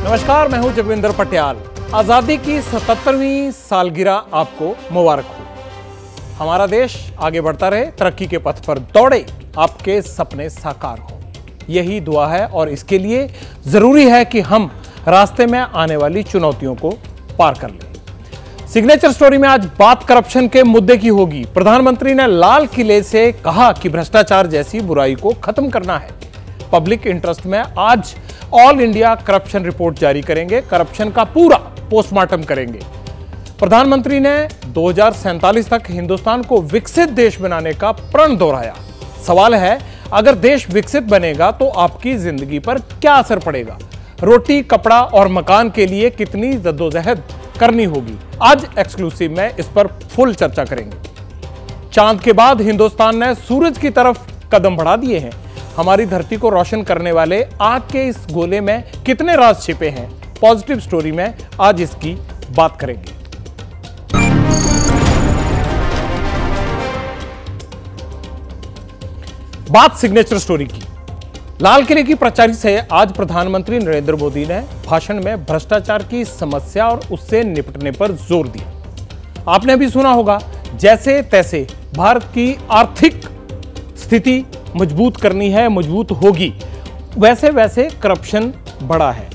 नमस्कार, मैं हूं जगविंदर पटियाल। आजादी की 77वीं सालगिरह आपको मुबारक हो। हमारा देश आगे बढ़ता रहे, तरक्की के पथ पर दौड़े, आपके सपने साकार हो, यही दुआ है। और इसके लिए जरूरी है कि हम रास्ते में आने वाली चुनौतियों को पार कर लें। सिग्नेचर स्टोरी में आज बात करप्शन के मुद्दे की होगी। प्रधानमंत्री ने लाल किले से कहा कि भ्रष्टाचार जैसी बुराई को खत्म करना है। पब्लिक इंटरेस्ट में आज ऑल इंडिया करप्शन रिपोर्ट जारी करेंगे, करप्शन का पूरा पोस्टमार्टम करेंगे। प्रधानमंत्री ने 2047 तक हिंदुस्तान को विकसित देश बनाने का प्रण दोहराया। सवाल है, अगर देश विकसित बनेगा तो आपकी जिंदगी पर क्या असर पड़ेगा? रोटी, कपड़ा और मकान के लिए कितनी जद्दोजहद करनी होगी? आज एक्सक्लूसिव में इस पर फुल चर्चा करेंगे। चांद के बाद हिंदुस्तान ने सूरज की तरफ कदम बढ़ा दिए हैं। हमारी धरती को रोशन करने वाले आग के इस गोले में कितने राज छिपे हैं? पॉजिटिव स्टोरी में आज इसकी बात करेंगे। बात सिग्नेचर स्टोरी की। लाल किले की प्राचीर से आज प्रधानमंत्री नरेंद्र मोदी ने भाषण में भ्रष्टाचार की समस्या और उससे निपटने पर जोर दिया। आपने भी सुना होगा, जैसे तैसे भारत की आर्थिक स्थिति मजबूत करनी है, मजबूत होगी, वैसे वैसे करप्शन बढ़ा है।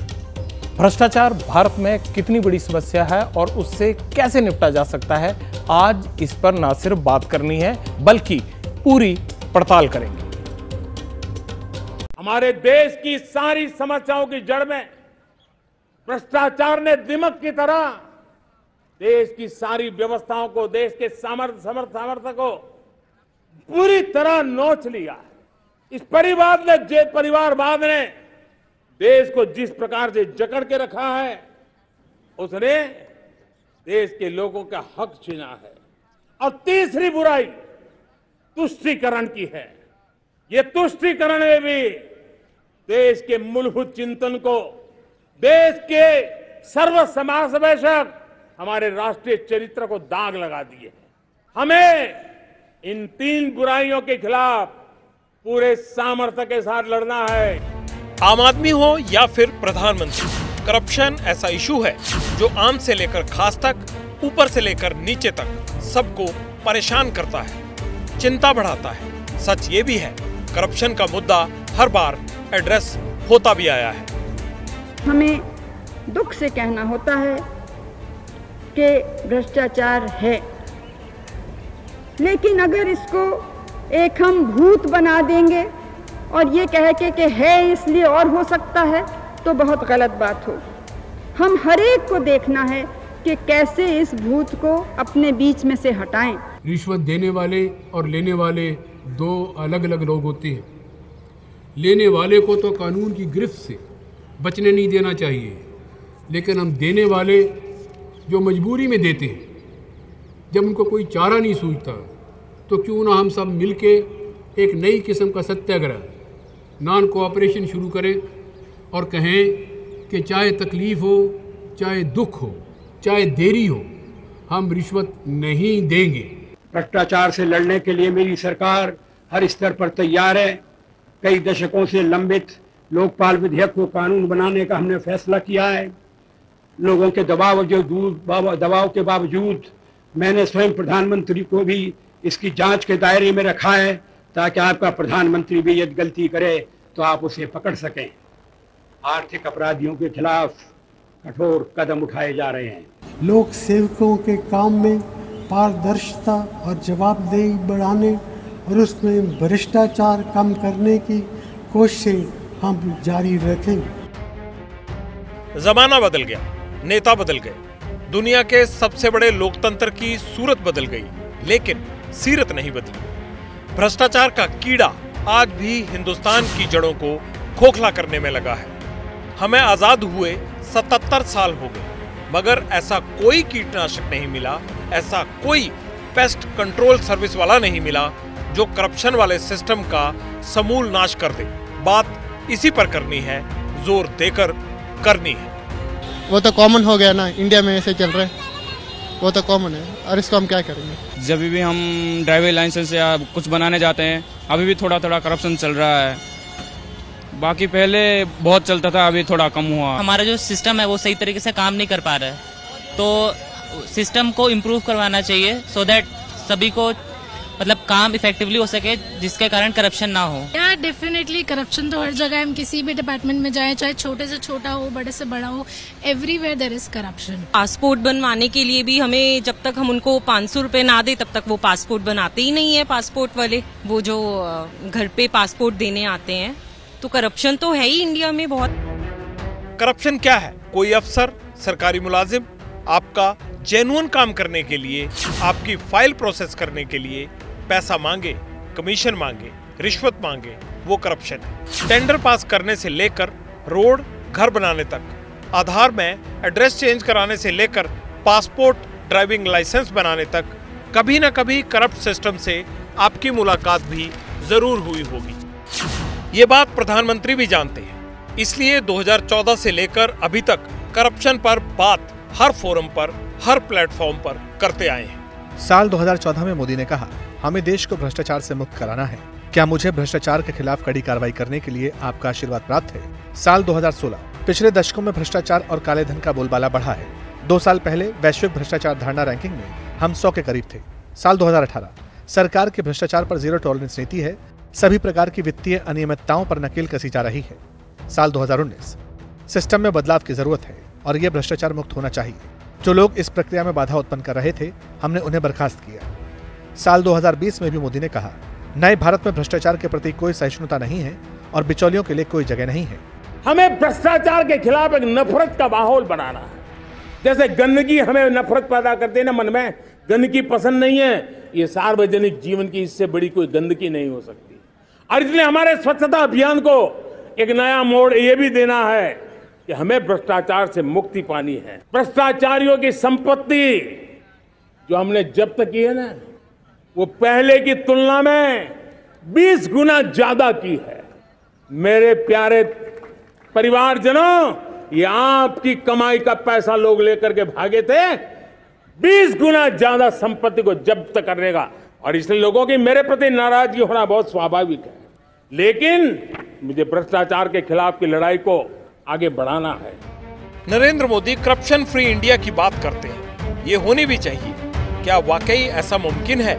भ्रष्टाचार भारत में कितनी बड़ी समस्या है और उससे कैसे निपटा जा सकता है, आज इस पर ना सिर्फ बात करनी है बल्कि पूरी पड़ताल करेंगे। हमारे देश की सारी समस्याओं की जड़ में भ्रष्टाचार ने दिमक की तरह देश की सारी व्यवस्थाओं को, देश के सामर्थ्य को पूरी तरह नोच लिया। इस परिवारवाद ने देश को जिस प्रकार से जकड़ के रखा है, उसने देश के लोगों का हक छीना है। और तीसरी बुराई तुष्टीकरण की है। ये तुष्टीकरण में भी देश के मूलभूत चिंतन को, देश के सर्व समावेशक हमारे राष्ट्रीय चरित्र को दाग लगा दिए। हमें इन तीन बुराइयों के खिलाफ पूरे सामर्थ्य के साथ लड़ना है। आम आदमी हो या फिर प्रधानमंत्री, करप्शन ऐसा इशू है जो आम से लेकर खास तक, ऊपर से लेकर नीचे तक सबको परेशान करता है, चिंता बढ़ाता है। सच ये भी है, करप्शन का मुद्दा हर बार एड्रेस होता भी आया है। हमें दुख से कहना होता है कि भ्रष्टाचार है, लेकिन अगर इसको एक हम भूत बना देंगे और ये कह के कि है इसलिए और हो सकता है, तो बहुत गलत बात हो। हम हर एक को देखना है कि कैसे इस भूत को अपने बीच में से हटाएं। रिश्वत देने वाले और लेने वाले दो अलग अलग लोग होते हैं। लेने वाले को तो कानून की गिरफ्त से बचने नहीं देना चाहिए, लेकिन हम देने वाले जो मजबूरी में देते हैं, जब उनको कोई चारा नहीं सूझता, तो क्यों ना हम सब मिलके एक नई किस्म का सत्याग्रह, नॉन कोऑपरेशन शुरू करें और कहें कि चाहे तकलीफ हो, चाहे दुख हो, चाहे देरी हो, हम रिश्वत नहीं देंगे। भ्रष्टाचार से लड़ने के लिए मेरी सरकार हर स्तर पर तैयार है। कई दशकों से लंबित लोकपाल विधेयक को कानून बनाने का हमने फैसला किया है। लोगों के दबाव के बावजूद मैंने स्वयं प्रधानमंत्री को भी इसकी जांच के दायरे में रखा है, ताकि आपका प्रधानमंत्री भी यदि गलती करे तो आप उसे पकड़ सकें। आर्थिक अपराधियों के खिलाफ कठोर कदम उठाए जा रहे हैं। लोक सेवकों के काम में पारदर्शिता और जवाबदेही बढ़ाने और उसमें भ्रष्टाचार कम करने की कोशिशें हम जारी रखेंगे। जमाना बदल गया, नेता बदल गए, दुनिया के सबसे बड़े लोकतंत्र की सूरत बदल गई, लेकिन सीरत नहीं बदली। भ्रष्टाचार का कीड़ा आज भी हिंदुस्तान की जड़ों को खोखला करने में लगा है। हमें आजाद हुए 77 साल हो गए, मगर ऐसा कोई कीटनाशक नहीं मिला, ऐसा कोई पेस्ट कंट्रोल सर्विस वाला नहीं मिला जो करप्शन वाले सिस्टम का समूल नाश कर दे। बात इसी पर करनी है, जोर देकर करनी है। वो तो कॉमन हो गया ना, इंडिया में ऐसे चल रहा है, वो तो कॉमन है, और इसको हम क्या करेंगे। जब भी हम ड्राइविंग लाइसेंस या कुछ बनाने जाते हैं, अभी भी थोड़ा थोड़ा करप्शन चल रहा है। बाकी पहले बहुत चलता था, अभी थोड़ा कम हुआ। हमारा जो सिस्टम है वो सही तरीके से काम नहीं कर पा रहा है, तो सिस्टम को इम्प्रूव करवाना चाहिए सो दैट सभी को मतलब काम इफेक्टिवली हो सके, जिसके कारण करप्शन ना हो। यार डेफिनेटली करप्शन तो हर जगह है, हम किसी भी डिपार्टमेंट में जाएं, चाहे छोटे से छोटा हो बड़े से बड़ा हो, everywhere there is corruption. Passport बनवाने के लिए भी हमें जब तक हम उनको 500 रुपए ना दे तब तक वो पासपोर्ट बनाते ही नहीं है। पासपोर्ट वाले वो जो घर पे पासपोर्ट देने आते हैं, तो करप्शन तो है ही इंडिया में बहुत। करप्शन क्या है? कोई अफसर, सरकारी मुलाजिम आपका जेन्युइन काम करने के लिए, आपकी फाइल प्रोसेस करने के लिए पैसा मांगे, कमीशन मांगे, रिश्वत मांगे, वो करप्शन है। टेंडर पास करने से लेकर रोड, घर बनाने तक, आधार में एड्रेस चेंज कराने से लेकर पासपोर्ट, ड्राइविंग लाइसेंस बनाने तक, कभी न कभी करप्ट सिस्टम से आपकी मुलाकात भी जरूर हुई होगी। ये बात प्रधानमंत्री भी जानते हैं, इसलिए 2014 से लेकर अभी तक करप्शन पर बात हर फोरम पर, हर प्लेटफॉर्म पर करते आए हैं। साल 2014 में मोदी ने कहा, हमें देश को भ्रष्टाचार से मुक्त कराना है। क्या मुझे भ्रष्टाचार के खिलाफ कड़ी कार्रवाई करने के लिए आपका आशीर्वाद प्राप्त है? साल 2016, पिछले दशकों में भ्रष्टाचार और काले धन का बोलबाला बढ़ा है। 2 साल पहले वैश्विक भ्रष्टाचार धारणा रैंकिंग में हम 100 के करीब थे। साल 2018, सरकार की भ्रष्टाचार पर जीरो टॉलरेंस नीति है, सभी प्रकार की वित्तीय अनियमितताओं पर नकेल कसी जा रही है। साल 2019, सिस्टम में बदलाव की जरूरत है और यह भ्रष्टाचार मुक्त होना चाहिए। जो लोग इस प्रक्रिया में बाधा उत्पन्न कर रहे थे, हमने उन्हें बर्खास्त किया। साल 2020 में भी मोदी ने कहा, नए भारत में भ्रष्टाचार के प्रति कोई सहिष्णुता नहीं है और बिचौलियों के लिए कोई जगह नहीं है। हमें भ्रष्टाचार के खिलाफ एक नफरत का माहौल बनाना है। जैसे गंदगी हमें नफरत पैदा करती है ना मन में, गंदगी पसंद नहीं है, ये सार्वजनिक जीवन की इससे बड़ी कोई गंदगी नहीं हो सकती। और इसलिए हमारे स्वच्छता अभियान को एक नया मोड़ ये भी देना है कि हमें भ्रष्टाचार से मुक्ति पानी है। भ्रष्टाचारियों की संपत्ति जो हमने जब्त की है ना, वो पहले की तुलना में 20 गुना ज्यादा की है। मेरे प्यारे परिवारजनों, ये आपकी कमाई का पैसा लोग लेकर के भागे थे, 20 गुना ज्यादा संपत्ति को जब्त करने का। और इसलिए लोगों की मेरे प्रति नाराजगी होना बहुत स्वाभाविक है, लेकिन मुझे भ्रष्टाचार के खिलाफ की लड़ाई को आगे बढ़ाना है। Narendra Modi corruption free India की बात करते हैं, ये होनी भी चाहिए। क्या वाकई ऐसा मुमकिन है?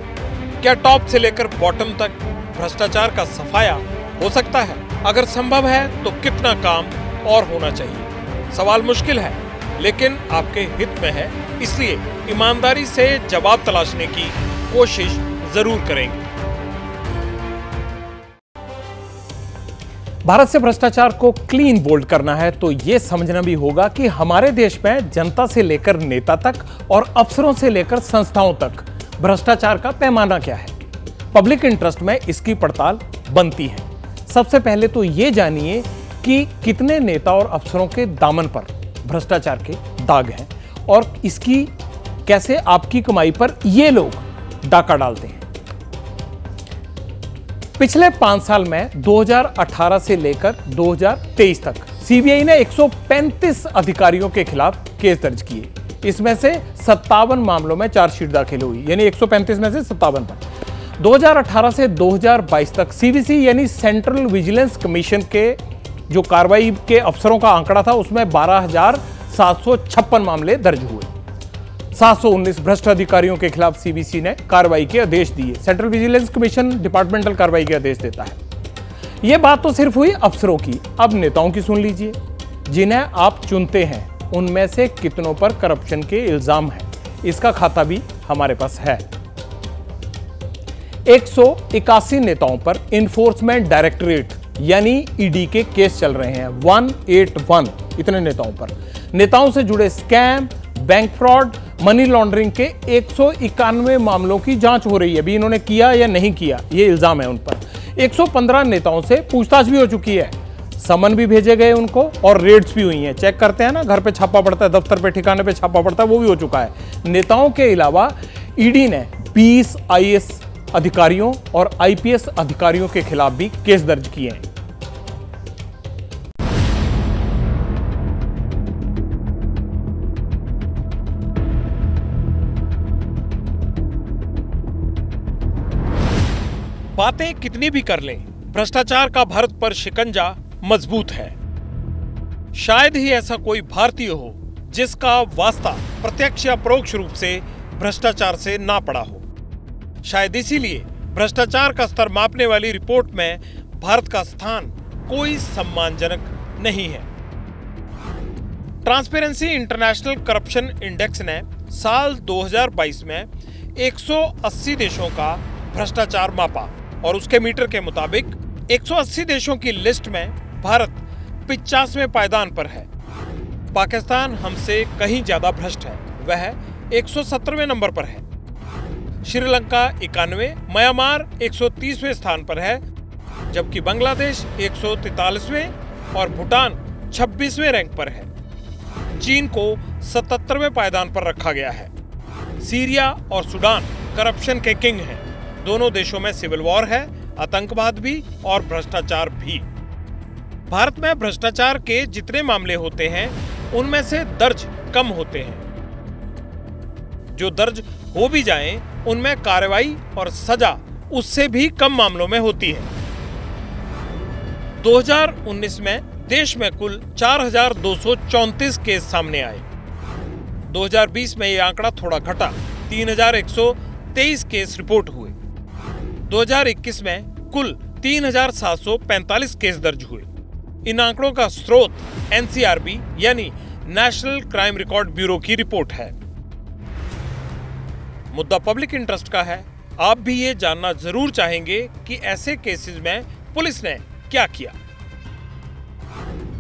क्या टॉप से लेकर बॉटम तक भ्रष्टाचार का सफाया हो सकता है? अगर संभव है तो कितना काम और होना चाहिए? सवाल मुश्किल है, लेकिन आपके हित में है, इसलिए ईमानदारी से जवाब तलाशने की कोशिश जरूर करेंगे। भारत से भ्रष्टाचार को क्लीन बोल्ड करना है तो यह समझना भी होगा कि हमारे देश में जनता से लेकर नेता तक और अफसरों से लेकर संस्थाओं तक भ्रष्टाचार का पैमाना क्या है। पब्लिक इंटरेस्ट में इसकी पड़ताल बनती है। सबसे पहले तो यह जानिए कि कितने नेता और अफसरों के दामन पर भ्रष्टाचार के दाग हैं और इसकी कैसे आपकी कमाई पर ये लोग डाका डालते हैं। पिछले 5 साल में 2018 से लेकर 2023 तक सीबीआई ने 135 अधिकारियों के खिलाफ केस दर्ज किए। इसमें से 57 मामलों में चार्जशीट दाखिल हुई, यानी 135 में से 57 पर। 2018 से 2022 तक सीवीसी यानी सेंट्रल विजिलेंस कमीशन के जो कार्रवाई के अफसरों का आंकड़ा था, उसमें 12,756 मामले दर्ज हुए। 719 भ्रष्ट अधिकारियों के खिलाफ सीबीसी ने कार्रवाई के आदेश दिए। सेंट्रल विजिलेंस कमीशन डिपार्टमेंटल कार्रवाई के आदेश देता है। यह बात तो सिर्फ हुई अफसरों की, अब नेताओं की सुन लीजिए। जिन्हें आप चुनते हैं उनमें से कितनों पर करप्शन के इल्जाम है, इसका खाता भी हमारे पास है। 181 नेताओं पर इन्फोर्समेंट डायरेक्टरेट यानी ईडी के केस चल रहे हैं। 181 इतने नेताओं पर। नेताओं से जुड़े scam, bank fraud, money laundering के 191 मामलों की जांच हो रही है। अभी इन्होंने किया या नहीं किया, ये इल्जाम है उन पर। 115 नेताओं से पूछताछ भी हो चुकी है, समन भी भेजे गए उनको और रेड्स भी हुई हैं। चेक करते हैं ना, घर पे छापा पड़ता है, दफ्तर पे, ठिकाने पे छापा पड़ता है, वो भी हो चुका है। नेताओं के अलावा ईडी ने 20 आईएएस अधिकारियों और आईपीएस अधिकारियों के खिलाफ भी केस दर्ज किए हैं। बातें कितनी भी कर लें, भ्रष्टाचार का भारत पर शिकंजा मजबूत है। शायद ही ऐसा कोई भारतीय हो जिसका वास्ता प्रत्यक्ष या परोक्ष रूप से भ्रष्टाचार से ना पड़ा हो। शायद इसीलिए भ्रष्टाचार का स्तर मापने वाली रिपोर्ट में भारत का स्थान कोई सम्मानजनक नहीं है। ट्रांसपेरेंसी इंटरनेशनल करप्शन इंडेक्स ने साल 2022 में 180 देशों का भ्रष्टाचार मापा और उसके मीटर के मुताबिक 180 देशों की लिस्ट में भारत 50वें पायदान पर है। पाकिस्तान हमसे कहीं ज्यादा भ्रष्ट है, वह 117वें नंबर पर है। श्रीलंका 91, म्यांमार 130वें स्थान पर है, जबकि बांग्लादेश 143वें और भूटान 26वें रैंक पर है। चीन को 77वें पायदान पर रखा गया है। सीरिया और सूडान करप्शन के किंग हैं। दोनों देशों में सिविल वॉर है, आतंकवाद भी और भ्रष्टाचार भी। भारत में भ्रष्टाचार के जितने मामले होते हैं उनमें से दर्ज कम होते हैं। जो दर्ज हो भी जाएं, उनमें कार्रवाई और सजा उससे भी कम मामलों में होती है। 2019 में देश में कुल 4,234 केस सामने आए। 2020 में यह आंकड़ा थोड़ा घटा, 3,123 केस रिपोर्ट हुए। 2021 में कुल 3,745 केस दर्ज हुए। इन आंकड़ों का स्रोत NCRB यानी नेशनल क्राइम रिकॉर्ड ब्यूरो की रिपोर्ट है। मुद्दा पब्लिक इंटरेस्ट का है। आप भी ये जानना जरूर चाहेंगे कि ऐसे केसेस में पुलिस ने क्या किया।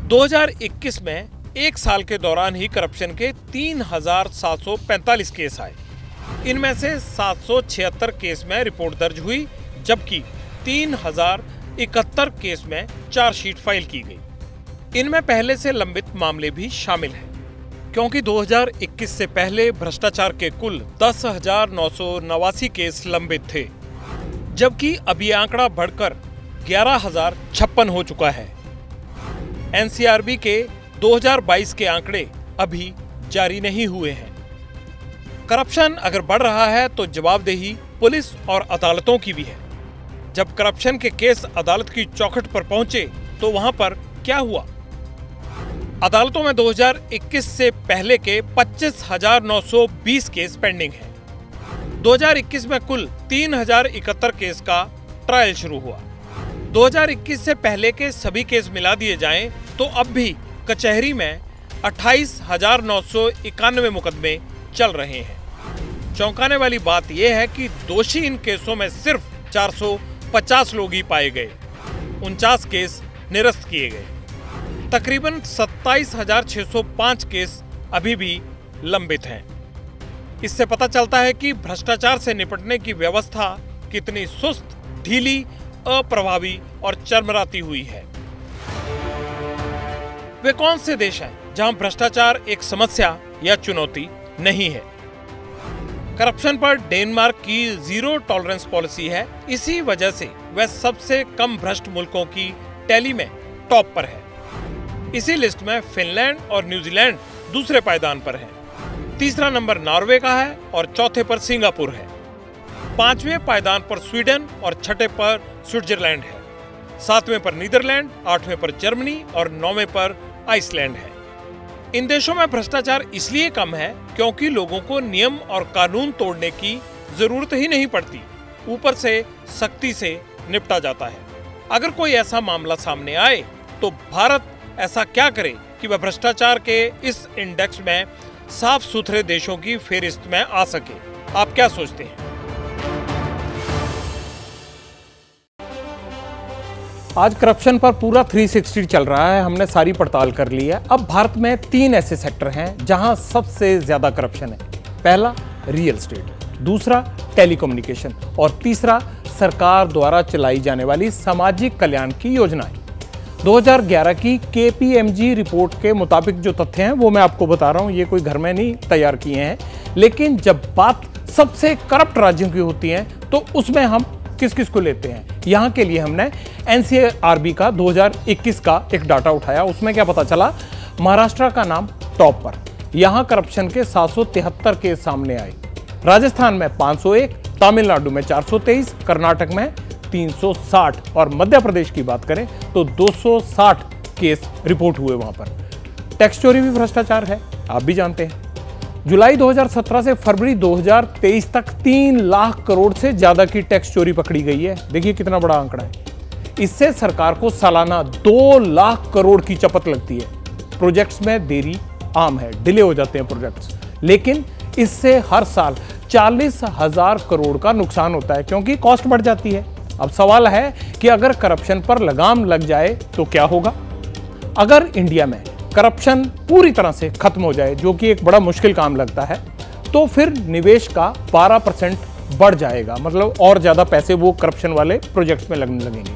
2021 में एक साल के दौरान ही करप्शन के 3,745 केस आए। इनमें से 776 केस में रिपोर्ट दर्ज हुई, जबकि 3,071 केस में चार्जशीट फाइल की गई। इनमें पहले से लंबित मामले भी शामिल हैं, क्योंकि 2021 से पहले भ्रष्टाचार के कुल 10,989 केस लंबित थे, जबकि अब ये आंकड़ा बढ़कर 11,056 हो चुका है। NCRB के 2022 के आंकड़े अभी जारी नहीं हुए हैं। करप्शन अगर बढ़ रहा है तो जवाबदेही पुलिस और अदालतों की भी है। जब करप्शन के केस अदालत की चौखट पर पहुंचे तो वहां पर क्या हुआ? अदालतों में 2021 से पहले के 25,920 केस पेंडिंग हैं। 2021 में कुल 3,071 केस का ट्रायल शुरू हुआ। 2021 से पहले के सभी केस मिला दिए जाएं तो अब भी कचहरी में 28,991 मुकदमे चल रहे हैं। चौंकाने वाली बात यह है कि दोषी इन केसों में सिर्फ 450 लोग ही पाए गए। 49 केस निरस्त किए गए। तकरीबन 27,605 केस अभी भी लंबित हैं। इससे पता चलता है कि भ्रष्टाचार से निपटने की व्यवस्था कितनी सुस्त, ढीली, अप्रभावी और चरमराती हुई है। वे कौन से देश हैं जहां भ्रष्टाचार एक समस्या या चुनौती नहीं है? करप्शन पर डेनमार्क की जीरो टॉलरेंस पॉलिसी है। इसी वजह से वह सबसे कम भ्रष्ट मुल्कों की टैली में टॉप पर है। इसी लिस्ट में फिनलैंड और न्यूजीलैंड दूसरे पायदान पर हैं। तीसरा नंबर नॉर्वे का है और चौथे पर सिंगापुर है। 5वें पायदान पर स्वीडन और 6ठे पर स्विट्जरलैंड है। 7वें पर नीदरलैंड, 8वें पर जर्मनी और 9वें पर आइसलैंड है। इन देशों में भ्रष्टाचार इसलिए कम है क्योंकि लोगों को नियम और कानून तोड़ने की जरूरत ही नहीं पड़ती, ऊपर से सख्ती से निपटा जाता है। अगर कोई ऐसा मामला सामने आए तो भारत ऐसा क्या करे कि वह भ्रष्टाचार के इस इंडेक्स में साफ सुथरे देशों की फेहरिस्त में आ सके? आप क्या सोचते हैं? आज करप्शन पर पूरा 360 चल रहा है। हमने सारी पड़ताल कर ली है। अब भारत में 3 ऐसे सेक्टर हैं जहां सबसे ज्यादा करप्शन है। पहला रियल एस्टेट, दूसरा टेलीकम्युनिकेशन और तीसरा सरकार द्वारा चलाई जाने वाली सामाजिक कल्याण की योजनाएं। 2011 की KPMG रिपोर्ट के मुताबिक जो तथ्य हैं वो मैं आपको बता रहा हूं, ये कोई घर में नहीं तैयार किए हैं। लेकिन जब बात सबसे करप्ट राज्यों की होती है तो उसमें हम किस किस को लेते हैं? यहां के लिए हमने NCRB का 2021 का एक डाटा उठाया। उसमें क्या पता चला? महाराष्ट्र का नाम टॉप पर। यहां करप्शन के 773 केस सामने आए। राजस्थान में 501, तमिलनाडु में 423, कर्नाटक में 360 और मध्य प्रदेश की बात करें तो 260 केस रिपोर्ट हुए वहां पर। टैक्स चोरी भी भ्रष्टाचार है, आप भी जानते हैं। जुलाई 2017 से फरवरी 2023 तक 3 लाख करोड़ से ज्यादा की टैक्स चोरी पकड़ी गई है। देखिए कितना बड़ा आंकड़ा है। इससे सरकार को सालाना 2 लाख करोड़ की चपत लगती है। प्रोजेक्ट्स में देरी आम है, डिले हो जाते हैं प्रोजेक्ट्स, लेकिन इससे हर साल 40,000 करोड़ का नुकसान होता है क्योंकि कॉस्ट बढ़ जाती है। अब सवाल है कि अगर करप्शन पर लगाम लग जाए तो क्या होगा? अगर इंडिया में करप्शन पूरी तरह से खत्म हो जाए, जो कि एक बड़ा मुश्किल काम लगता है, तो फिर निवेश का 12% बढ़ जाएगा। मतलब और ज्यादा पैसे वो करप्शन वाले प्रोजेक्ट्स में लगने लगेंगे।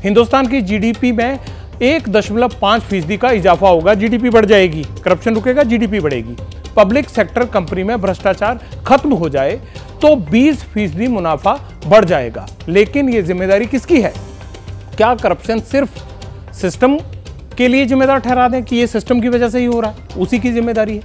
हिंदुस्तान की जीडीपी में 1.5% का इजाफा होगा, जीडीपी बढ़ जाएगी। करप्शन रुकेगा, जीडीपी बढ़ेगी। पब्लिक सेक्टर कंपनी में भ्रष्टाचार खत्म हो जाए तो 20% मुनाफा बढ़ जाएगा। लेकिन ये जिम्मेदारी किसकी है? क्या करप्शन सिर्फ सिस्टम के लिए जिम्मेदार ठहरा दें कि ये सिस्टम की वजह से ही हो रहा है? उसी की जिम्मेदारी है।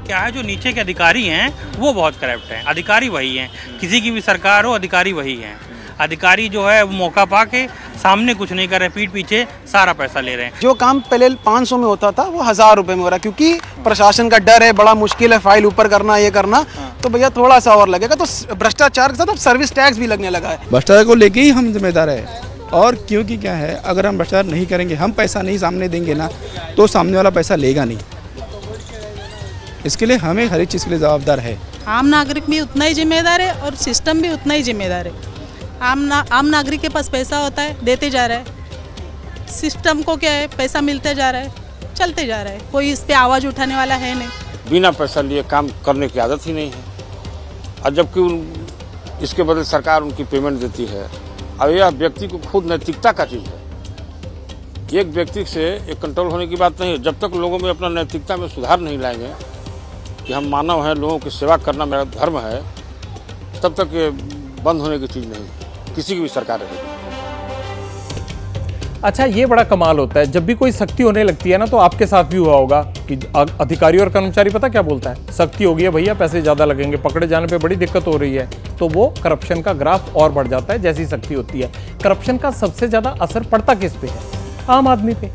क्या है, जो नीचे के अधिकारी हैं वो बहुत करप्ट हैं। अधिकारी वही हैं, किसी की भी सरकार हो, अधिकारी वही हैं। अधिकारी जो है वो मौका पाके सामने कुछ नहीं कर रहे, पीठ पीछे सारा पैसा ले रहे हैं। जो काम पहले 500 में होता था वो 1000 रुपए में हो रहा है, क्योंकि प्रशासन का डर है, बड़ा मुश्किल है फाइल ऊपर करना, ये करना, तो भैया थोड़ा सा और लगेगा। तो भ्रष्टाचार के साथ अब सर्विस टैक्स भी लगने लगा है। भ्रष्टाचार को लेके ही हम जिम्मेदार है। और क्योंकि क्या है, अगर हम भ्रष्टाचार नहीं करेंगे, हम पैसा नहीं सामने देंगे ना, तो सामने वाला पैसा लेगा नहीं। इसके लिए हमें हर एक चीज़ के लिए जवाबदार है। आम नागरिक भी उतना ही जिम्मेदार है और सिस्टम भी उतना ही जिम्मेदार है। आम नागरिक के पास पैसा होता है, देते जा रहा है। सिस्टम को क्या है, पैसा मिलते जा रहा है, चलते जा रहा है, कोई इस पे आवाज़ उठाने वाला है नहीं। बिना पैसा लिए काम करने की आदत ही नहीं है, और जबकि इसके बदले सरकार उनकी पेमेंट देती है। अब यह व्यक्ति को खुद नैतिकता का चीज़ है। एक व्यक्ति से एक कंट्रोल होने की बात नहीं है। जब तक लोगों में अपना नैतिकता में सुधार नहीं लाएंगे कि हम मानव हैं, लोगों की सेवा करना मेरा धर्म है, तब तक ये बंद होने की चीज़ नहीं है, किसी की भी सरकार रहेगी। अच्छा, ये बड़ा कमाल होता है, जब भी कोई सख्ती होने लगती है ना, तो आपके साथ भी हुआ होगा कि अधिकारी और कर्मचारी पता क्या बोलता है? सख्ती हो गई है भैया, पैसे ज़्यादा लगेंगे, पकड़े जाने पे बड़ी दिक्कत हो रही है। तो वो करप्शन का ग्राफ और बढ़ जाता है जैसी सख्ती होती है। करप्शन का सबसे ज़्यादा असर पड़ता किस पे है? आम आदमी पे,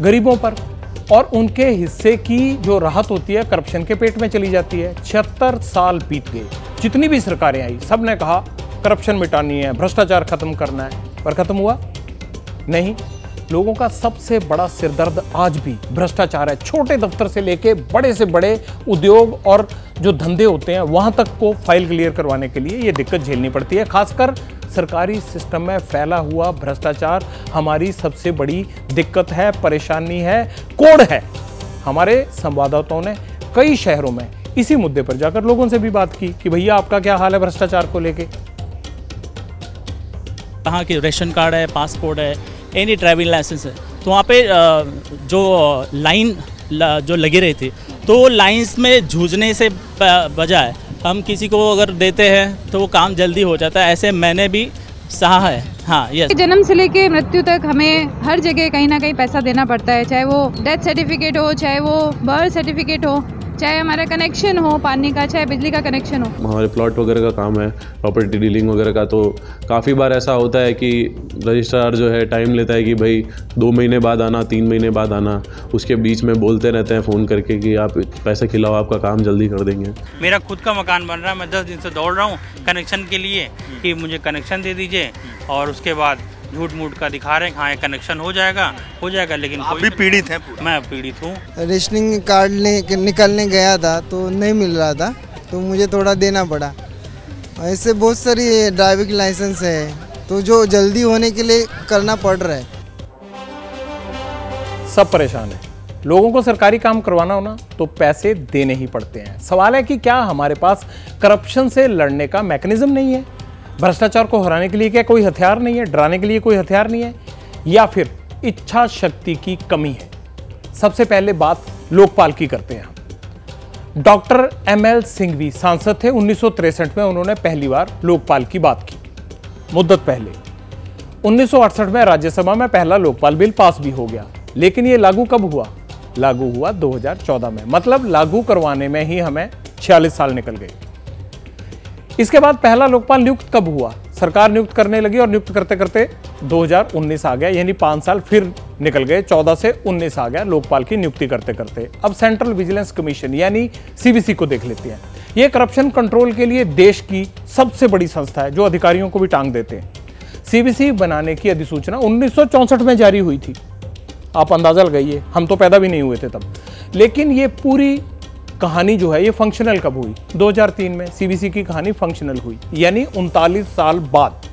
गरीबों पर, और उनके हिस्से की जो राहत होती है करप्शन के पेट में चली जाती है। 76 साल बीत गए, जितनी भी सरकारें आई सब ने कहा करप्शन मिटानी है, भ्रष्टाचार खत्म करना है, पर खत्म हुआ नहीं। लोगों का सबसे बड़ा सिरदर्द आज भी भ्रष्टाचार है। छोटे दफ्तर से लेके बड़े से बड़े उद्योग और जो धंधे होते हैं वहां तक को फाइल क्लियर करवाने के लिए ये दिक्कत झेलनी पड़ती है। खासकर सरकारी सिस्टम में फैला हुआ भ्रष्टाचार हमारी सबसे बड़ी दिक्कत है, परेशानी है, कोड़ है। हमारे संवाददाताओं ने कई शहरों में इसी मुद्दे पर जाकर लोगों से भी बात की कि भैया आपका क्या हाल है भ्रष्टाचार को लेके। कहाँ के रेशन कार्ड है, पासपोर्ट है, एनी ड्राइविंग लाइसेंस है, तो वहाँ पे जो लाइन जो लगे रहे थे, तो लाइंस में जूझने से बजाय हम किसी को अगर देते हैं तो वो काम जल्दी हो जाता है। ऐसे मैंने भी सहा है। हाँ, यस। जन्म से लेके मृत्यु तक हमें हर जगह कहीं ना कहीं पैसा देना पड़ता है, चाहे वो डेथ सर्टिफिकेट हो, चाहे वो बर्थ सर्टिफिकेट हो, चाहे हमारा कनेक्शन हो पानी का, चाहे बिजली का कनेक्शन हो। हमारे प्लॉट वगैरह का काम है, प्रॉपर्टी डीलिंग वगैरह का, तो काफ़ी बार ऐसा होता है कि रजिस्ट्रार जो है टाइम लेता है कि भाई 2 महीने बाद आना, 3 महीने बाद आना। उसके बीच में बोलते रहते हैं फ़ोन करके कि आप पैसे खिलाओ, आपका काम जल्दी कर देंगे। मेरा खुद का मकान बन रहा है, मैं 10 दिन से दौड़ रहा हूँ कनेक्शन के लिए कि मुझे कनेक्शन दे दीजिए, और उसके बाद झूठ मूठ का दिखा रहे हैं हाँ कनेक्शन हो जाएगा, लेकिन आप भी पीड़ित हैं? मैं पीड़ित हूँ। रेशनिंग कार्ड निकलने गया था तो नहीं मिल रहा था, तो मुझे थोड़ा देना पड़ा। ऐसे बहुत सारी ड्राइविंग लाइसेंस है, तो जो जल्दी होने के लिए करना पड़ रहा है। सब परेशान है। लोगों को सरकारी काम करवाना हो ना तो पैसे देने ही पड़ते हैं। सवाल है कि क्या हमारे पास करप्शन से लड़ने का मैकेनिज्म नहीं है? भ्रष्टाचार को हराने के लिए क्या कोई हथियार नहीं है? डराने के लिए कोई हथियार नहीं है? या फिर इच्छा शक्ति की कमी है? सबसे पहले बात लोकपाल की करते हैं हम। डॉक्टर ML सिंघवी सांसद थे 1963 में, उन्होंने पहली बार लोकपाल की बात की मुद्दत पहले। 1968 में राज्यसभा में पहला लोकपाल बिल पास भी हो गया, लेकिन यह लागू कब हुआ? लागू हुआ 2014 में, मतलब लागू करवाने में ही हमें 46 साल निकल गए। इसके बाद पहला लोकपाल नियुक्त कब हुआ? सरकार नियुक्त करने लगी और नियुक्त करते करते 2019 आ गया, यानी 5 साल फिर निकल गए, 14 से 19 आ गया लोकपाल की नियुक्ति करते करते। अब सेंट्रल विजिलेंस कमीशन यानी सीवीसी को देख लेते हैं। यह करप्शन कंट्रोल के लिए देश की सबसे बड़ी संस्था है जो अधिकारियों को भी टांग देते हैं। सीवीसी बनाने की अधिसूचना 1964 में जारी हुई थी। आप अंदाजा लगाइए, हम तो पैदा भी नहीं हुए थे तब। लेकिन ये पूरी कहानी जो है ये फंक्शनल कब हुई? 2003 में सीवीसी की कहानी फंक्शनल हुई, यानी 39 साल बाद।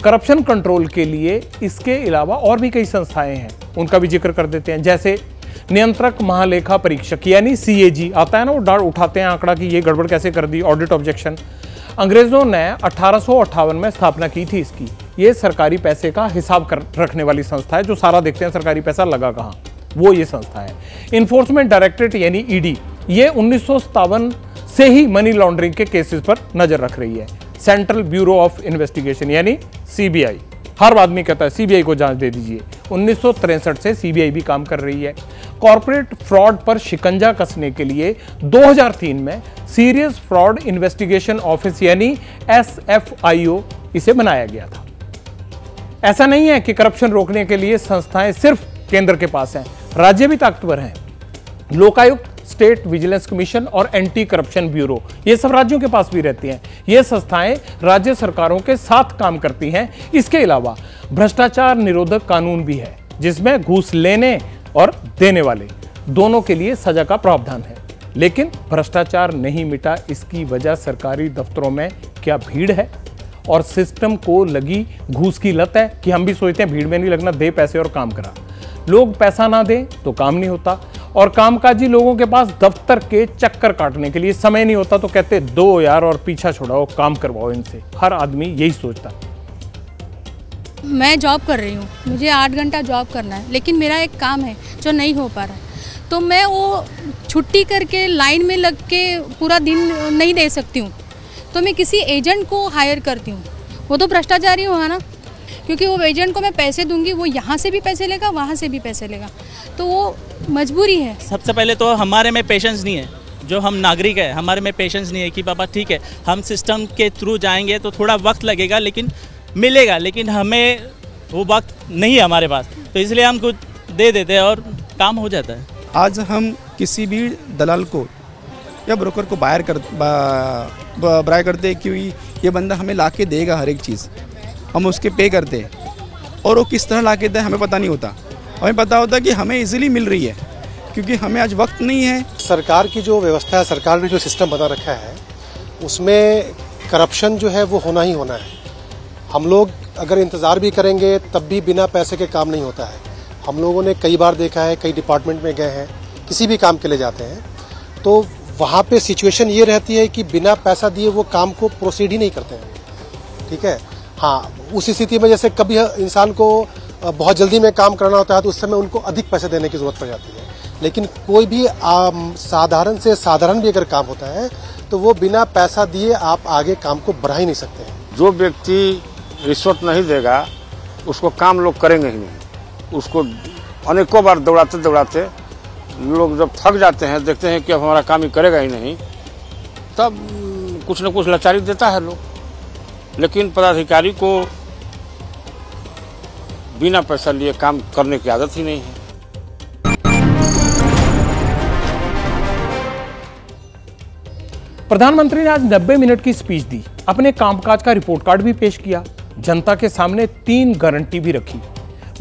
करप्शन कंट्रोल के लिए इसके अलावा और भी कई संस्थाएं हैं, उनका भी जिक्र कर देते हैं। जैसे नियंत्रक महालेखा परीक्षक यानी सीएजी आता है ना, वो डाल उठाते हैं आंकड़ा कि ये गड़बड़ कैसे कर दी, ऑडिट ऑब्जेक्शन। अंग्रेजों ने 1858 में स्थापना की थी इसकी। ये सरकारी पैसे का हिसाब रखने वाली संस्था है, जो सारा देखते हैं सरकारी पैसा लगा कहाँ, वो ये संस्था है। इन्फोर्समेंट डायरेक्टरेट यानी ईडी, ये 1957 से ही मनी लॉन्ड्रिंग के केसेस पर नजर रख रही है। सेंट्रल ब्यूरो ऑफ इन्वेस्टिगेशन यानी सीबीआई, हर आदमी कहता है सीबीआई को जांच दे दीजिए। 1963 से सीबीआई भी काम कर रही है। कॉर्पोरेट फ्रॉड पर शिकंजा कसने के लिए 2003 में सीरियस फ्रॉड इन्वेस्टिगेशन ऑफिस यानी SFIO इसे बनाया गया था। ऐसा नहीं है कि करप्शन रोकने के लिए संस्थाएं सिर्फ केंद्र के पास हैं, राज्य भी ताकतवर हैं। लोकायुक्त, स्टेट विजिलेंस कमीशन और एंटी करप्शन ब्यूरो, ये सब राज्यों के पास भी रहती हैं। ये संस्थाएं राज्य सरकारों के साथ काम करती हैं। इसके अलावा भ्रष्टाचार निरोधक कानून भी है, जिसमें घूस लेने और देने वाले दोनों के लिए सजा का प्रावधान है। लेकिन भ्रष्टाचार नहीं मिटा, इसकी वजह सरकारी दफ्तरों में क्या भीड़ है और सिस्टम को लगी घूस की लत है कि हम भी सोचते हैं भीड़ में नहीं लगना, दे पैसे और काम करा। लोग पैसा ना दें तो काम नहीं होता, और कामकाजी लोगों के पास दफ्तर के चक्कर काटने के लिए समय नहीं होता, तो कहते दो यार और पीछा छोड़ाओ, काम करवाओ इनसे। हर आदमी यही सोचता है। मैं जॉब कर रही हूँ, मुझे 8 घंटा जॉब करना है, लेकिन मेरा एक काम है जो नहीं हो पा रहा है, तो मैं वो छुट्टी करके लाइन में लग के पूरा दिन नहीं दे सकती हूँ, तो मैं किसी एजेंट को हायर करती हूँ। वो तो भ्रष्टाचारी हुआ ना, क्योंकि वो एजेंट को मैं पैसे दूंगी, वो यहाँ से भी पैसे लेगा, वहाँ से भी पैसे लेगा, तो वो मजबूरी है। सबसे पहले तो हमारे में पेशेंस नहीं है, जो हम नागरिक है हमारे में पेशेंस नहीं है कि पापा ठीक है हम सिस्टम के थ्रू जाएंगे तो थोड़ा वक्त लगेगा लेकिन मिलेगा, लेकिन हमें वो वक्त नहीं है हमारे पास, तो इसलिए हम कुछ दे देते हैं और काम हो जाता है। आज हम किसी भी दलाल को या ब्रोकर को बायर करते हैं कि ये बंदा हमें ला के देगा हर एक चीज़, हम उसके पे करते हैं, और वो किस तरह ला के दे हमें पता नहीं होता। हमें पता होता है कि हमें इजीली मिल रही है, क्योंकि हमें आज वक्त नहीं है। सरकार की जो व्यवस्था है, सरकार ने जो सिस्टम बना रखा है, उसमें करप्शन जो है वो होना ही होना है। हम लोग अगर इंतज़ार भी करेंगे तब भी बिना पैसे के काम नहीं होता है। हम लोगों ने कई बार देखा है, कई डिपार्टमेंट में गए हैं, किसी भी काम के लिए जाते हैं, तो वहाँ पे सिचुएशन ये रहती है कि बिना पैसा दिए वो काम को प्रोसीड ही नहीं करते हैं। ठीक है, हाँ, उस स्थिति में जैसे कभी इंसान को बहुत जल्दी में काम करना होता है तो उस समय उनको अधिक पैसे देने की ज़रूरत पड़ जाती है। लेकिन कोई भी साधारण से साधारण भी अगर काम होता है तो वो बिना पैसा दिए आप आगे काम को बढ़ा ही नहीं सकते हैं। जो व्यक्ति रिश्वत नहीं देगा उसको काम लोग करेंगे ही नहीं। उसको अनेकों बार दौड़ाते दौड़ाते लोग जब थक जाते हैं, देखते हैं कि अब हमारा काम ही करेगा ही नहीं, तब कुछ न कुछ लाचारी देता है लोग। लेकिन पदाधिकारी को बिना पैसा लिए काम करने की आदत ही नहीं है। प्रधानमंत्री ने आज 90 मिनट की स्पीच दी, अपने कामकाज का रिपोर्ट कार्ड भी पेश किया, जनता के सामने 3 गारंटी भी रखी।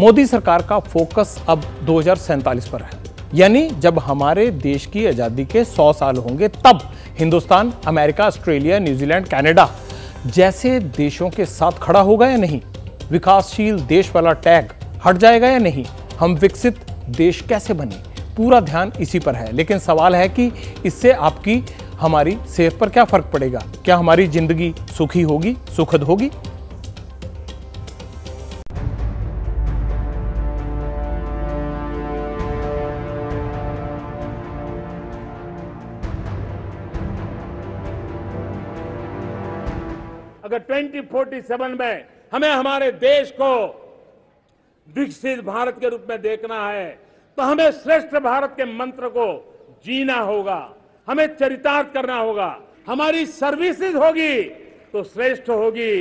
मोदी सरकार का फोकस अब 2047 पर है, यानी जब हमारे देश की आजादी के 100 साल होंगे तब Hindustan America, Australia, New Zealand, Canada जैसे देशों के साथ खड़ा होगा या नहीं, विकासशील देश वाला टैग हट जाएगा या नहीं, हम विकसित देश कैसे बने, पूरा ध्यान इसी पर है। लेकिन सवाल है कि इससे आपकी हमारी सेहत पर क्या फर्क पड़ेगा? क्या हमारी जिंदगी सुखी होगी, सुखद होगी? अगर 2047 में हमें हमारे देश को विकसित भारत के रूप में देखना है तो हमें श्रेष्ठ भारत के मंत्र को जीना होगा, हमें चरितार्थ करना होगा। हमारी सर्विसेज होगी तो श्रेष्ठ होगी,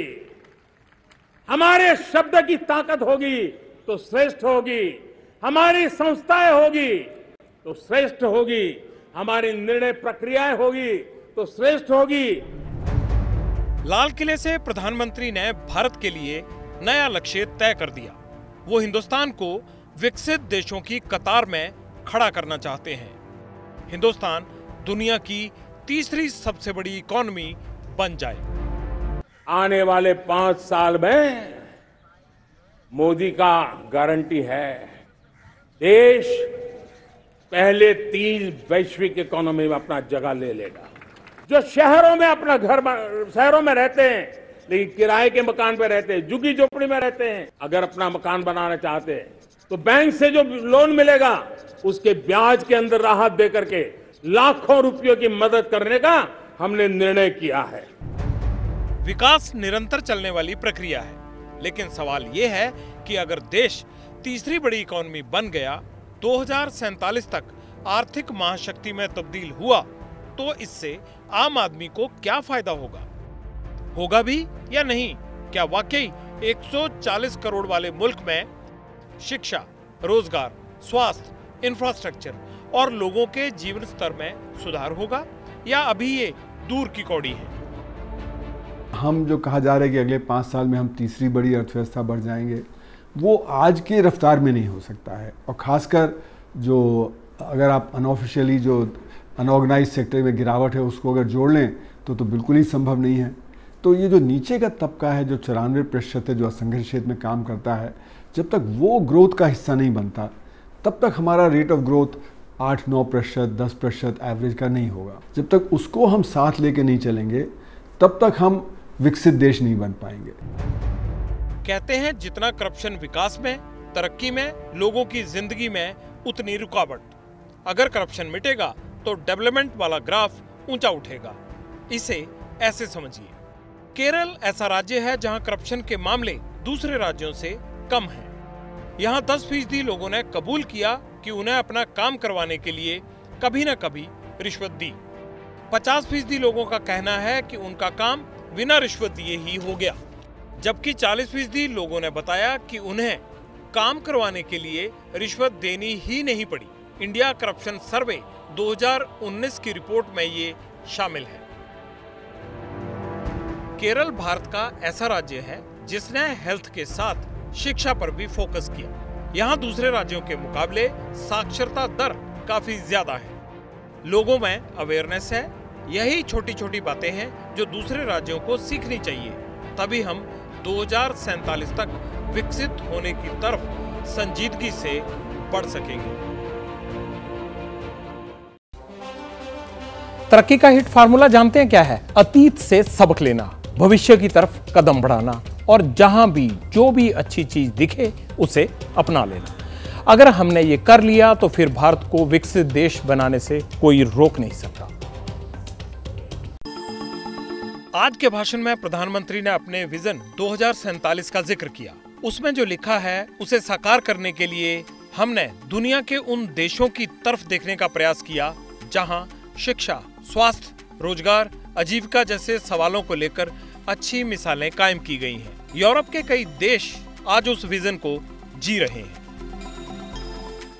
हमारे शब्द की ताकत होगी तो श्रेष्ठ होगी, हमारी संस्थाएं होगी तो श्रेष्ठ होगी, हमारी निर्णय प्रक्रियाएं होगी तो श्रेष्ठ होगी। लाल किले से प्रधानमंत्री ने भारत के लिए नया लक्ष्य तय कर दिया। वो हिंदुस्तान को विकसित देशों की कतार में खड़ा करना चाहते हैं। हिंदुस्तान दुनिया की तीसरी सबसे बड़ी इकोनॉमी बन जाए। आने वाले 5 साल में मोदी का गारंटी है, देश पहले 3 वैश्विक इकोनॉमी में अपना जगह ले लेगा। जो शहरों में अपना शहरों में रहते हैं लेकिन किराए के मकान पे रहते हैं, झुग्गी झोपड़ी में रहते हैं, अगर अपना मकान बनाना चाहते हैं तो बैंक से जो लोन मिलेगा उसके ब्याज के अंदर राहत दे करके लाखों रुपयों की मदद करने का हमने निर्णय किया है। विकास निरंतर चलने वाली प्रक्रिया है, लेकिन सवाल ये है कि अगर देश तीसरी बड़ी इकोनॉमी बन गया, 2047 तक आर्थिक महाशक्ति में तब्दील हुआ, तो इससे आम आदमी को क्या फायदा होगा भी या नहीं? क्या वाकई 140 करोड़ वाले मुल्क में शिक्षा, रोजगार, स्वास्थ्य, इंफ्रास्ट्रक्चर और लोगों के जीवन स्तर में सुधार होगा, या अभी ये दूर की कौड़ी है? हम जो कहा जा रहा है कि अगले 5 साल में हम तीसरी बड़ी अर्थव्यवस्था बढ़ जाएंगे, वो आज की रफ्तार में नहीं हो सकता है। और ख़ासकर जो अगर आप अनऑफिशियली जो अनऑर्गेनाइज सेक्टर में गिरावट है उसको अगर जोड़ लें तो बिल्कुल ही संभव नहीं है। तो ये जो नीचे का तबका है, जो 94% है, जो असंगठित क्षेत्र में काम करता है, जब तक वो ग्रोथ का हिस्सा नहीं बनता तब तक हमारा रेट ऑफ ग्रोथ 8-9%, 10% एवरेज का नहीं होगा। जब तक उसको हम साथ लेके नहीं चलेंगे तब तक हम विकसित देश नहीं बन पाएंगे। कहते हैं जितना करप्शन विकास में, तरक्की में, लोगों की जिंदगी में, उतनी रुकावट। अगर करप्शन मिटेगा तो डेवलपमेंट वाला ग्राफ ऊंचा उठेगा। इसे ऐसे समझिए, केरल ऐसा राज्य है जहां करप्शन के मामले दूसरे राज्यों से कम हैं। यहां 10% लोगों ने कबूल किया कि उन्हें अपना काम करवाने के लिए कभी न कभी रिश्वत दी। 50% लोगों का कहना है कि उनका काम बिना रिश्वत दिए ही हो गया, जबकि 40% लोगों ने बताया कि उन्हें काम करवाने के लिए रिश्वत देनी ही नहीं पड़ी। इंडिया करप्शन सर्वे 2019 की रिपोर्ट में ये शामिल है। केरल भारत का ऐसा राज्य है जिसने हेल्थ के साथ शिक्षा पर भी फोकस किया। यहाँ दूसरे राज्यों के मुकाबले साक्षरता दर काफी ज्यादा है, लोगों में अवेयरनेस है। यही छोटी छोटी बातें हैं जो दूसरे राज्यों को सीखनी चाहिए, तभी हम 2047 तक विकसित होने की तरफ संजीदगी से बढ़ सकेंगे। तरक्की का हिट फार्मूला जानते हैं क्या है? अतीत से सबक लेना, भविष्य की तरफ कदम बढ़ाना और जहां भी जो भी अच्छी चीज दिखे उसे अपना लेना। अगर हमने ये कर लिया तो फिर भारत को विकसित देश बनाने से कोई रोक नहीं सकता। आज के भाषण में प्रधानमंत्री ने अपने विजन 2047 का जिक्र किया। उसमें जो लिखा है उसे साकार करने के लिए हमने दुनिया के उन देशों की तरफ देखने का प्रयास किया जहां शिक्षा, स्वास्थ्य, रोजगार, आजीविका जैसे सवालों को लेकर अच्छी मिसालें कायम की गई हैं। यूरोप के कई देश आज उस विजन को जी रहे हैं।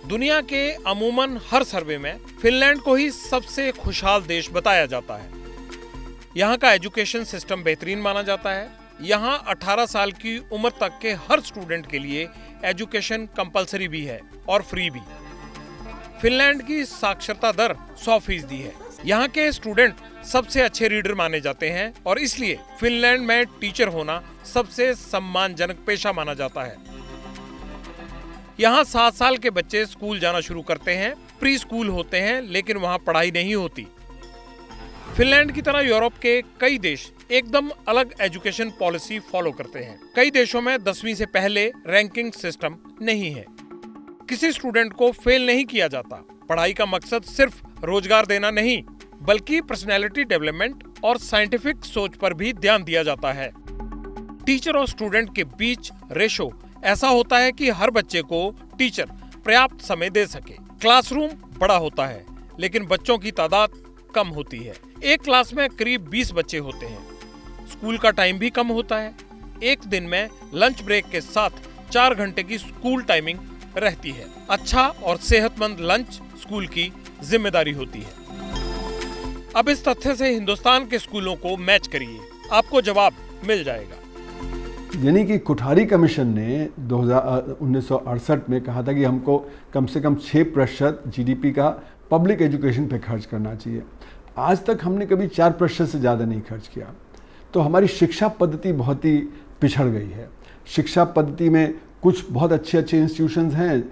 दुनिया के अमूमन हर सर्वे में फिनलैंड को ही सबसे खुशहाल देश बताया जाता है। यहाँ का एजुकेशन सिस्टम बेहतरीन माना जाता है। यहाँ 18 साल की उम्र तक के हर स्टूडेंट के लिए एजुकेशन कंपलसरी भी है और फ्री भी। फिनलैंड की साक्षरता दर 100% है। यहाँ के स्टूडेंट सबसे अच्छे रीडर माने जाते हैं और इसलिए फिनलैंड में टीचर होना सबसे सम्मानजनक पेशा माना जाता है। यहाँ 7 साल के बच्चे स्कूल जाना शुरू करते हैं, प्री स्कूल होते हैं, लेकिन वहाँ पढ़ाई नहीं होती। फिनलैंड की तरह यूरोप के कई देश एकदम अलग एजुकेशन पॉलिसी फॉलो करते हैं। कई देशों में 10वीं से पहले रैंकिंग सिस्टम नहीं है। किसी स्टूडेंट को फेल नहीं किया जाता। पढ़ाई का मकसद सिर्फ रोजगार देना नहीं, बल्कि पर्सनैलिटी डेवलपमेंट और साइंटिफिक सोच पर भी ध्यान दिया जाता है। टीचर और स्टूडेंट के बीच रेशो ऐसा होता है कि हर बच्चे को टीचर पर्याप्त समय दे सके। क्लासरूम बड़ा होता है, लेकिन बच्चों की तादाद कम होती है। एक क्लास में करीब 20 बच्चे होते हैं। स्कूल का टाइम भी कम होता है। एक दिन में लंच ब्रेक के साथ 4 घंटे की स्कूल टाइमिंग रहती है। अच्छा और सेहतमंद लंच स्कूल की जिम्मेदारी होती है। अब इस तथ्य से हिंदुस्तान के स्कूलों को मैच करिए, आपको जवाब मिल जाएगा। यानी कि कोठारी कमीशन ने 1968 में कहा था कि हमको कम से कम 6% जीडीपी का पब्लिक एजुकेशन पे खर्च करना चाहिए। आज तक हमने कभी 4% से ज़्यादा नहीं खर्च किया। तो हमारी शिक्षा पद्धति बहुत ही पिछड़ गई है। शिक्षा पद्धति में कुछ बहुत अच्छे इंस्टीट्यूशंस हैं,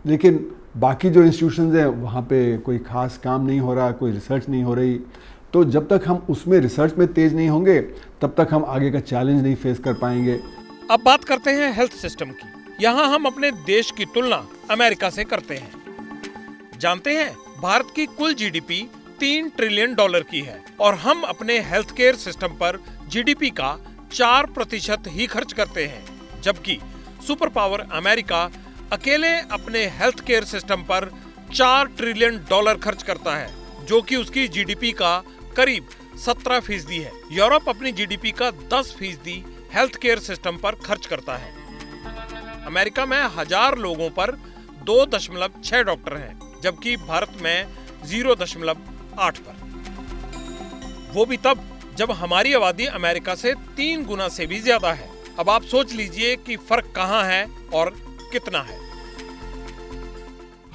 लेकिन बाकी जो इंस्टीट्यूशंस हैं वहाँ पे कोई ख़ास काम नहीं हो रहा, कोई रिसर्च नहीं हो रही। तो जब तक हम उसमें रिसर्च में तेज नहीं होंगे तब तक हम आगे का चैलेंज नहीं फेस कर पाएंगे। अब बात करते हैं हेल्थ सिस्टम की। यहाँ हम अपने देश की तुलना अमेरिका से करते हैं। जानते हैं भारत की कुल जीडीपी $3 ट्रिलियन की है और हम अपने हेल्थ केयर सिस्टम पर जीडीपी का 4% ही खर्च करते हैं, जबकि सुपर पावर अमेरिका अकेले अपने हेल्थ केयर सिस्टम पर $4 ट्रिलियन खर्च करता है, जो कि उसकी जीडीपी का करीब 17% है। यूरोप अपनी जीडीपी का 10% हेल्थ केयर सिस्टम पर खर्च करता है। अमेरिका में 1000 लोगों पर 2.6 डॉक्टर हैं, जबकि भारत में 0.8 पर। वो भी तब जब हमारी आबादी अमेरिका से 3 गुना से भी ज्यादा है। अब आप सोच लीजिए कि फर्क कहाँ है और कितना है।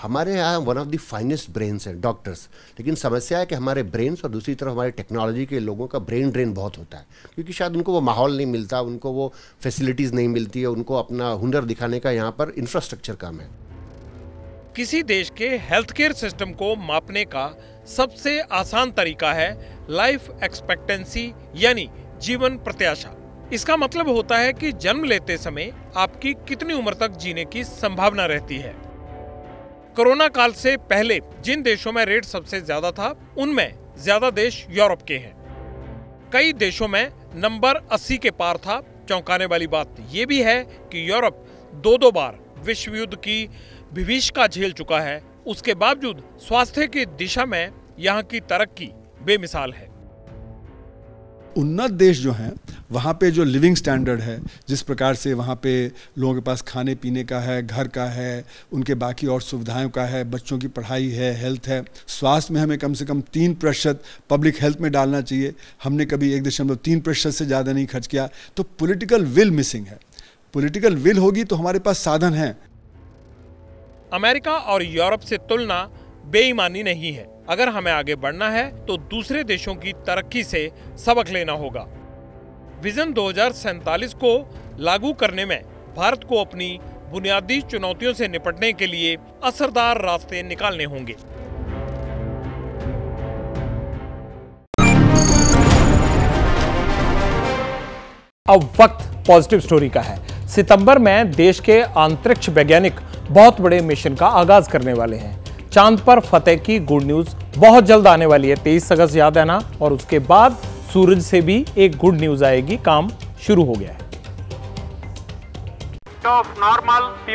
हमारे यहाँ one of the finest brains हैं डॉक्टर्स, लेकिन समस्या है कि हमारे ब्रेन्स और दूसरी तरफ हमारे टेक्नोलॉजी के लोगों का ब्रेन ड्रेन बहुत होता है, क्योंकि शायद उनको वो माहौल नहीं मिलता, उनको वो फैसिलिटीज़ नहीं मिलती है, उनको अपना हुनर दिखाने का यहाँ पर इंफ्रास्ट्रक्चर कम है। किसी देश के हेल्थ केयर सिस्टम को मापने का सबसे आसान तरीका है लाइफ एक्सपेक्टेंसी, यानी जीवन प्रत्याशा। इसका मतलब होता है कि जन्म लेते समय आपकी कितनी उम्र तक जीने की संभावना रहती है। कोरोना काल से पहले जिन देशों में रेट सबसे ज्यादा था, उनमें ज्यादा देश यूरोप के हैं। कई देशों में नंबर 80 के पार था। चौंकाने वाली बात ये भी है कि यूरोप 2 बार विश्व युद्ध की विभीषिका झेल चुका है। उसके बावजूद स्वास्थ्य की दिशा में यहाँ की तरक्की बेमिसाल है। उन्नत देश जो हैं वहाँ पे जो लिविंग स्टैंडर्ड है, जिस प्रकार से वहाँ पे लोगों के पास खाने पीने का है, घर का है, उनके बाकी और सुविधाओं का है, बच्चों की पढ़ाई है, हेल्थ है, स्वास्थ्य में हमें कम से कम 3% पब्लिक हेल्थ में डालना चाहिए। हमने कभी 1.3% से ज़्यादा नहीं खर्च किया। तो पॉलिटिकल विल मिसिंग है। पॉलिटिकल विल होगी तो हमारे पास साधन हैं। अमेरिका और यूरोप से तुलना बेईमानी नहीं है। अगर हमें आगे बढ़ना है तो दूसरे देशों की तरक्की से सबक लेना होगा। विजन 2047 को लागू करने में भारत को अपनी बुनियादी चुनौतियों से निपटने के लिए असरदार रास्ते निकालने होंगे। अब वक्त पॉजिटिव स्टोरी का है। सितंबर में देश के अंतरिक्ष वैज्ञानिक बहुत बड़े मिशन का आगाज करने वाले हैं। चांद पर फतेह की गुड न्यूज बहुत जल्द आने वाली है। 23 अगस्त याद है ना। और उसके बाद सूरज से भी एक गुड न्यूज आएगी। काम शुरू हो गया है।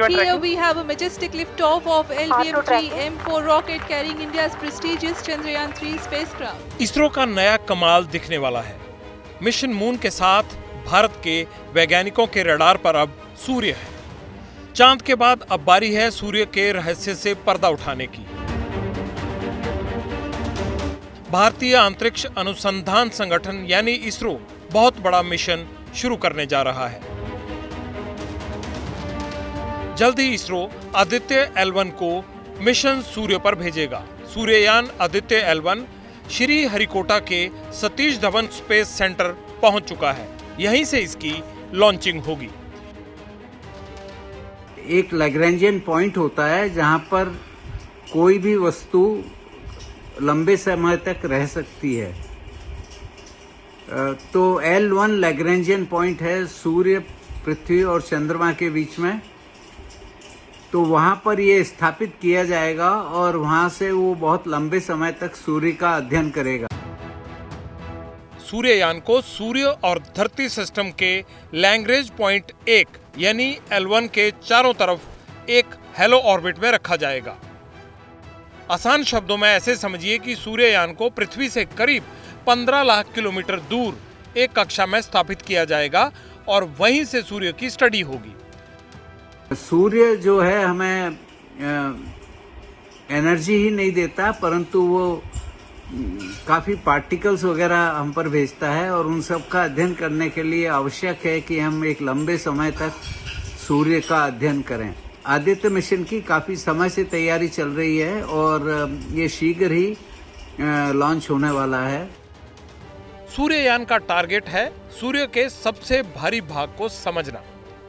Here we have a majestic liftoff of LVM-3M4 rocket carrying India's prestigious Chandrayaan-3 spacecraft. ISRO का नया कमाल दिखने वाला है। मिशन मून के साथ भारत के वैज्ञानिकों के रडार पर अब सूर्य है। चांद के बाद अब बारी है सूर्य के रहस्य से पर्दा उठाने की। भारतीय अंतरिक्ष अनुसंधान संगठन यानी इसरो बहुत बड़ा मिशन शुरू करने जा रहा है। जल्द ही इसरो आदित्य L1 को मिशन सूर्य पर भेजेगा। सूर्ययान आदित्य L1 श्री हरिकोटा के सतीश धवन स्पेस सेंटर पहुंच चुका है। यहीं से इसकी लॉन्चिंग होगी। एक लैग्रेंजियन पॉइंट होता है जहां पर कोई भी वस्तु लंबे समय तक रह सकती है। तो L1 लैग्रेंजियन पॉइंट है सूर्य, पृथ्वी और चंद्रमा के बीच में। तो वहां पर ये स्थापित किया जाएगा और वहां से वो बहुत लंबे समय तक सूर्य का अध्ययन करेगा। सूर्ययान को सूर्य और धरती सिस्टम के लैग्रेंज पॉइंट 1 यानी L1 के चारों तरफ एक हेलो ऑर्बिट में रखा जाएगा। आसान शब्दों में ऐसे समझिए कि सूर्ययान को पृथ्वी से करीब 15 लाख किलोमीटर दूर एक कक्षा में स्थापित किया जाएगा और वहीं से सूर्य की स्टडी होगी। सूर्य जो है हमें एनर्जी ही नहीं देता, परंतु वो काफी पार्टिकल्स वगैरह हम पर भेजता है, और उन सब का अध्ययन करने के लिए आवश्यक है कि हम एक लंबे समय तक सूर्य का अध्ययन करें। आदित्य मिशन की काफी समय से तैयारी चल रही है और ये शीघ्र ही लॉन्च होने वाला है। सूर्ययान का टारगेट है सूर्य के सबसे भारी भाग को समझना,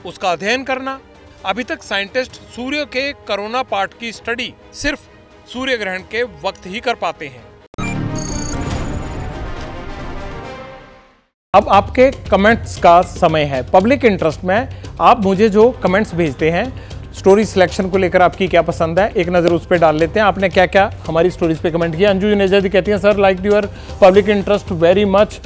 उसका अध्ययन करना। अभी तक साइंटिस्ट सूर्य के कोरोना पार्ट की स्टडी सिर्फ सूर्य ग्रहण के वक्त ही कर पाते हैं। अब आपके कमेंट्स का समय है। पब्लिक इंटरेस्ट में आप मुझे जो कमेंट्स भेजते हैं, स्टोरी सिलेक्शन को लेकर आपकी क्या पसंद है, एक नज़र उस पर डाल लेते हैं। आपने क्या क्या हमारी स्टोरीज पे कमेंट किया। अंजू जुनेजा जी कहती हैं, sir like your public interest very much,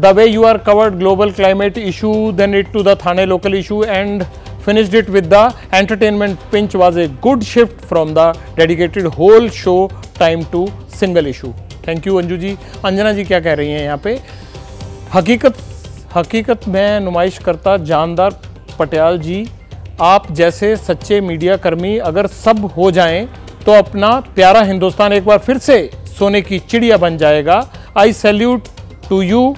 the way you are covered global climate issue, then it to the Thane local issue and finished it with the entertainment pinch was a good shift from the dedicated whole show time to single issue. Thank you Anju ji. Anjana ji क्या कह रही हैं यहाँ पे, हकीकत में नुमाइश करता जानदार पटियाल जी, आप जैसे सच्चे मीडिया कर्मी अगर सब हो जाएं तो अपना प्यारा हिंदुस्तान एक बार फिर से सोने की चिड़िया बन जाएगा। आई सैल्यूट टू यू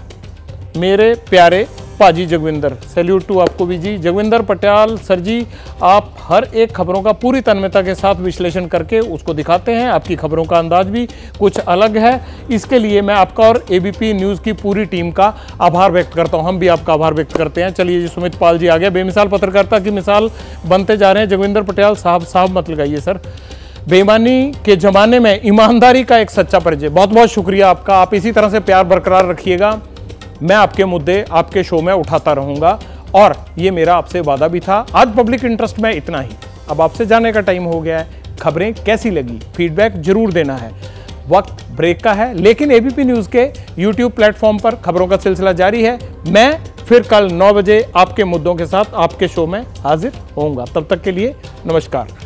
मेरे प्यारे पाजी जगविंदर। सैल्यूट टू आपको भी जी। जगविंदर पटियाल सर जी, आप हर एक खबरों का पूरी तन्मयता के साथ विश्लेषण करके उसको दिखाते हैं। आपकी खबरों का अंदाज भी कुछ अलग है। इसके लिए मैं आपका और एबीपी न्यूज़ की पूरी टीम का आभार व्यक्त करता हूं। हम भी आपका आभार व्यक्त करते हैं। चलिए जी, सुमित पाल जी आ गया। बेमिसाल पत्रकारिता की मिसाल बनते जा रहे हैं जगविंदर पटियाल साहब। साहब मत लगाइए सर। बेईमानी के ज़माने में ईमानदारी का एक सच्चा परिचय। बहुत बहुत शुक्रिया आपका। आप इसी तरह से प्यार बरकरार रखिएगा। मैं आपके मुद्दे आपके शो में उठाता रहूंगा और ये मेरा आपसे वादा भी था। आज पब्लिक इंटरेस्ट में इतना ही। अब आपसे जाने का टाइम हो गया है। खबरें कैसी लगी फीडबैक जरूर देना है। वक्त ब्रेक का है, लेकिन एबीपी न्यूज़ के यूट्यूब प्लेटफॉर्म पर खबरों का सिलसिला जारी है। मैं फिर कल 9 बजे आपके मुद्दों के साथ आपके शो में हाजिर होऊंगा। तब तक के लिए नमस्कार।